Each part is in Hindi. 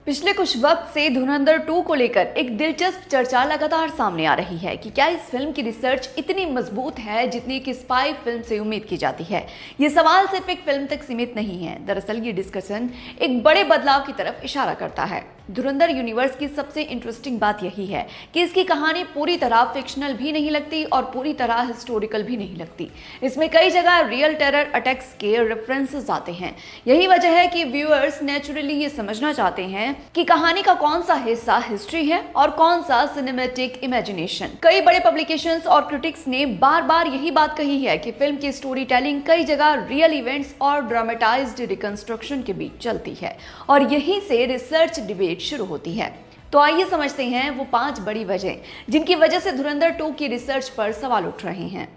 पिछले कुछ वक्त से धुरंधर 2 को लेकर एक दिलचस्प चर्चा लगातार सामने आ रही है कि क्या इस फिल्म की रिसर्च इतनी मजबूत है जितनी कि स्पाई फिल्म से उम्मीद की जाती है। ये सवाल सिर्फ एक फिल्म तक सीमित नहीं है। दरअसल ये डिस्कशन एक बड़े बदलाव की तरफ इशारा करता है। धुरंधर यूनिवर्स की सबसे इंटरेस्टिंग बात यही है कि इसकी कहानी पूरी तरह फिक्शनल भी नहीं लगती और पूरी तरह हिस्टोरिकल भी नहीं लगती। इसमें कई जगह रियल टेरर अटैक्स के रेफरेंसेस आते हैं। यही वजह है कि व्यूअर्स नेचुरली ये समझना चाहते हैं कि कहानी का कौन सा हिस्सा हिस्ट्री है और कौन सा सिनेमैटिक इमेजिनेशन। कई बड़े पब्लिकेशंस और क्रिटिक्स ने बार बार यही बात कही है कि फिल्म की स्टोरी टेलिंग कई जगह रियल इवेंट्स और ड्रामेटाइज्ड रिकंस्ट्रक्शन के बीच चलती है और यहीं से रिसर्च डिबेट शुरू होती है। तो आइए समझते हैं वो 5 बड़ी वजह जिनकी वजह से धुरंधर 2 की रिसर्च पर सवाल उठ रहे हैं।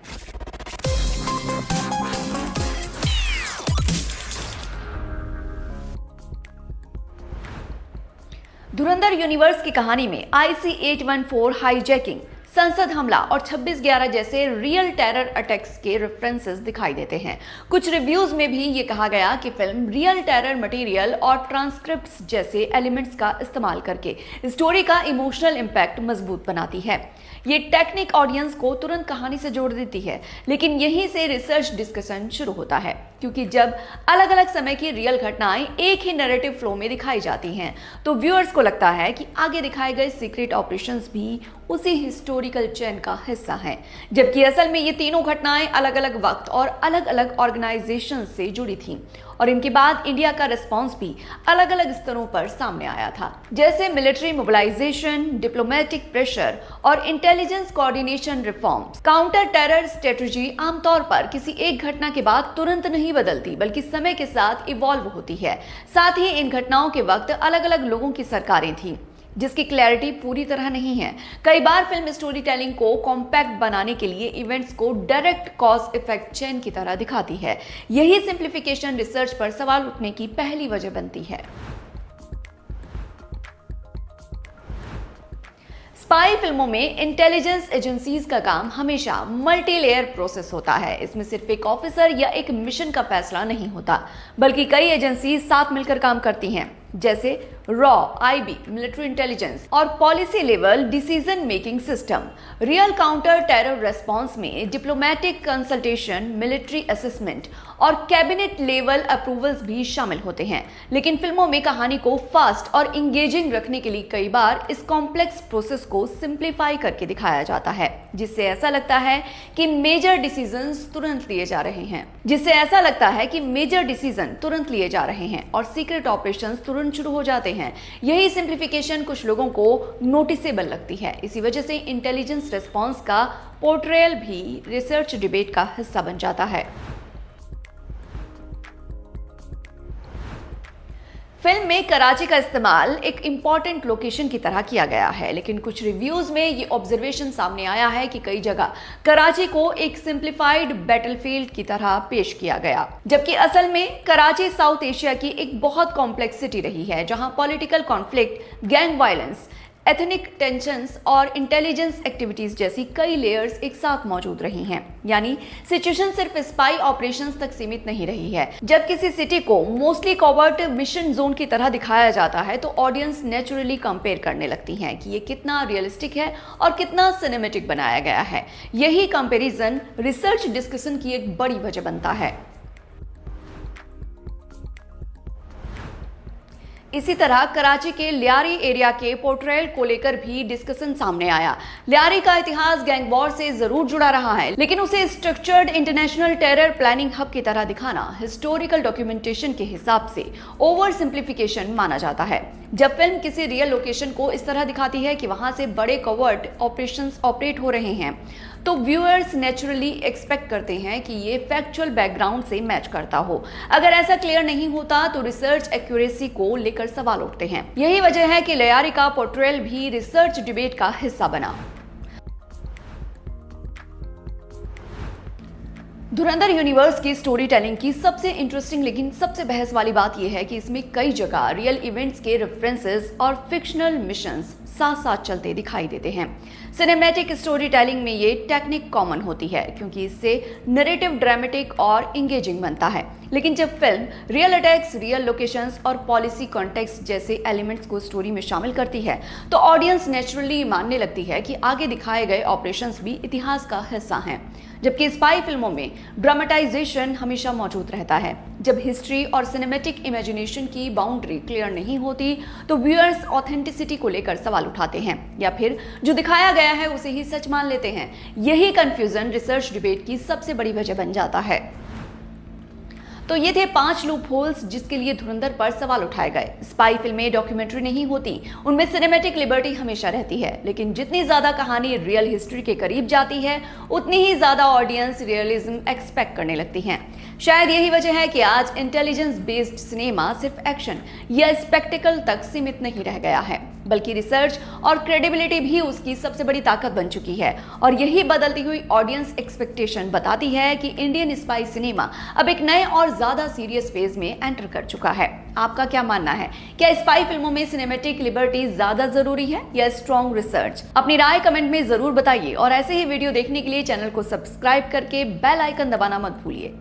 धुरंधर यूनिवर्स की कहानी में IC-814 हाईजैकिंग, संसद हमला और 26/11 जैसे रियल टेरर अटैक्स के रेफरेंसेस दिखाई देते हैं। कुछ रिव्यूज में भी ये कहा गया कि फिल्म रियल टेरर मटेरियल और ट्रांसक्रिप्ट्स जैसे एलिमेंट्स का इस्तेमाल करके स्टोरी का इमोशनल इंपैक्ट मजबूत बनाती है। ये टेक्निक ऑडियंस को तुरंत कहानी से जोड़ देती है, लेकिन यहीं से रिसर्च डिस्कशन शुरू होता है, क्योंकि जब अलग अलग समय की रियल घटनाएं एक ही नैरेटिव फ्लो में दिखाई जाती हैं तो व्यूअर्स को लगता है कि आगे दिखाए गए सीक्रेट ऑपरेशंस भी उसी हिस्टोरिकल चेन का हिस्सा हैं, जबकि असल में ये तीनों घटनाएं अलग अलग वक्त और अलग अलग ऑर्गेनाइजेशन से जुड़ी थीं और इनके बाद इंडिया का रिस्पॉन्स भी अलग अलग स्तरों पर सामने आया था, जैसे मिलिट्री मोबिलाइजेशन, डिप्लोमेटिक प्रेशर और intelligence coordination reforms. Counter terror strategy आमतौर पर किसी एक घटना के बाद तुरंत नहीं बदलती, बल्कि समय के साथ इवॉल्व होती है। साथ ही इन घटनाओं के वक्त अलग अलग लोगों की सरकारें थीं, जिसकी क्लैरिटी पूरी तरह नहीं है। कई बार फिल्म स्टोरी टेलिंग को कॉम्पैक्ट बनाने के लिए इवेंट्स को डायरेक्ट कॉज इफेक्ट चेन की तरह दिखाती है। यही सिंप्लीफिकेशन रिसर्च पर सवाल उठने की पहली वजह बनती है। स्पाई फिल्मों में इंटेलिजेंस एजेंसीज का काम हमेशा मल्टी लेयर प्रोसेस होता है। इसमें सिर्फ एक ऑफिसर या एक मिशन का फैसला नहीं होता, बल्कि कई एजेंसीज साथ मिलकर काम करती हैं, जैसे रॉ, IB मिलिट्री इंटेलिजेंस और policy level decision making system. Real counter terror response में डिप्लोमेटिक कंसल्टेशन, मिलिट्री असेसमेंट और कैबिनेट लेवल अप्रूवल्स भी शामिल होते हैं। लेकिन फिल्मों में कहानी को फास्ट और इंगेजिंग रखने के लिए कई बार इस कॉम्प्लेक्स प्रोसेस को सिंप्लीफाई करके दिखाया जाता है, जिससे ऐसा लगता है कि मेजर डिसीजन तुरंत लिए जा रहे हैं और सीक्रेट ऑपरेशंस तुरंत शुरू हो जाते हैं। यही सिंप्लीफिकेशन कुछ लोगों को नोटिसेबल लगती है। इसी वजह से इंटेलिजेंस रिस्पॉन्स का पोर्ट्रेयल भी रिसर्च डिबेट का हिस्सा बन जाता है। फिल्म में कराची का इस्तेमाल एक इंपॉर्टेंट लोकेशन की तरह किया गया है, लेकिन कुछ रिव्यूज में ये ऑब्जर्वेशन सामने आया है कि कई जगह कराची को एक सिंप्लीफाइड बैटलफील्ड की तरह पेश किया गया, जबकि असल में कराची साउथ एशिया की एक बहुत कॉम्प्लेक्स सिटी रही है, जहां political conflict, gang violence, ethnic tensions और इंटेलिजेंस एक्टिविटीज जैसी कई लेयर्स एक साथ मौजूद रही हैं। यानी सिचुएशन सिर्फ स्पाई ऑपरेशंस तक सीमित नहीं रही है। जब किसी सिटी को मोस्टली कॉवर्ट मिशन जोन की तरह दिखाया जाता है तो ऑडियंस नेचुरली कंपेयर करने लगती हैं कि ये कितना रियलिस्टिक है और कितना सिनेमैटिक बनाया गया है। यही कंपैरिजन रिसर्च डिस्कशन की एक बड़ी वजह बनता है। इसी तरह कराची के लियारी एरिया के पोर्ट्रेयल को लेकर भी डिस्कशन सामने आया। लियारी का इतिहास गैंग वॉर से जरूर जुड़ा रहा है, लेकिन उसे structured international terror planning hub की तरह दिखाना हिस्टोरिकल डॉक्यूमेंटेशन के हिसाब से ओवर सिंप्लीफिकेशन माना जाता है। जब फिल्म किसी रियल लोकेशन को इस तरह दिखाती है कि वहां से बड़े कवर्ट ऑपरेशंस ऑपरेट हो रहे हैं, तो व्यूअर्स नेचुरली एक्सपेक्ट करते हैं कि ये फैक्चुअल बैकग्राउंड से मैच करता हो। अगर ऐसा क्लियर नहीं होता तो रिसर्च एक्यूरेसी को लेकर सवाल उठते हैं। यही वजह है कि लियारी का पोर्ट्रेयल भी रिसर्च डिबेट का हिस्सा बना। धुरंधर यूनिवर्स की स्टोरी टेलिंग की सबसे इंटरेस्टिंग लेकिन सबसे बहस वाली बात यह है कि इसमें कई जगह रियल इवेंट्स के रेफरेंसेस और फिक्शनल मिशंस साथ साथ चलते दिखाई देते हैं। सिनेमैटिक स्टोरी टेलिंग में ये टेक्निक कॉमन होती है, क्योंकि इससे नैरेटिव ड्रामेटिक और इंगेजिंग बनता है। लेकिन जब film real attacks, real locations और पॉलिसी कॉन्टेक्स्ट जैसे एलिमेंट्स को स्टोरी में शामिल करती है तो ऑडियंस नेचुरली मानने लगती है कि आगे दिखाए गए ऑपरेशंस भी इतिहास का हिस्सा हैं। जबकि स्पाई फिल्मों में ड्रामेटाइजेशन हमेशा मौजूद रहता है। जब हिस्ट्री और सिनेमैटिक इमेजिनेशन की बाउंड्री क्लियर नहीं होती तो व्यूअर्स ऑथेंटिसिटी को लेकर सवाल उठाते हैं या फिर जो दिखाया गया है उसे ही सच मान लेते हैं। यही कंफ्यूजन रिसर्च डिबेट की सबसे बड़ी वजह बन जाता है। तो ये थे 5 लूप होल्स जिसके लिए धुरंधर पर सवाल उठाए गए। स्पाई फिल्में डॉक्यूमेंट्री नहीं होती, उनमें सिनेमैटिक लिबर्टी हमेशा रहती है, लेकिन जितनी ज्यादा कहानी रियल हिस्ट्री के करीब जाती है उतनी ही ज्यादा ऑडियंस रियलिज्म एक्सपेक्ट करने लगती है। शायद यही वजह है कि आज इंटेलिजेंस बेस्ड सिनेमा सिर्फ एक्शन या स्पेक्टिकल तक सीमित नहीं रह गया है, बल्कि रिसर्च और क्रेडिबिलिटी भी उसकी सबसे बड़ी ताकत बन चुकी है। और यही बदलती हुई ऑडियंस एक्सपेक्टेशन बताती है कि इंडियन स्पाई सिनेमा अब एक नए और ज्यादा सीरियस फेज में एंटर कर चुका है। आपका क्या मानना है? क्या स्पाई फिल्मों में सिनेमैटिक लिबर्टी ज्यादा जरूरी है या स्ट्रॉन्ग रिसर्च? अपनी राय कमेंट में जरूर बताइए और ऐसे ही वीडियो देखने के लिए चैनल को सब्सक्राइब करके बेल आइकन दबाना मत भूलिए।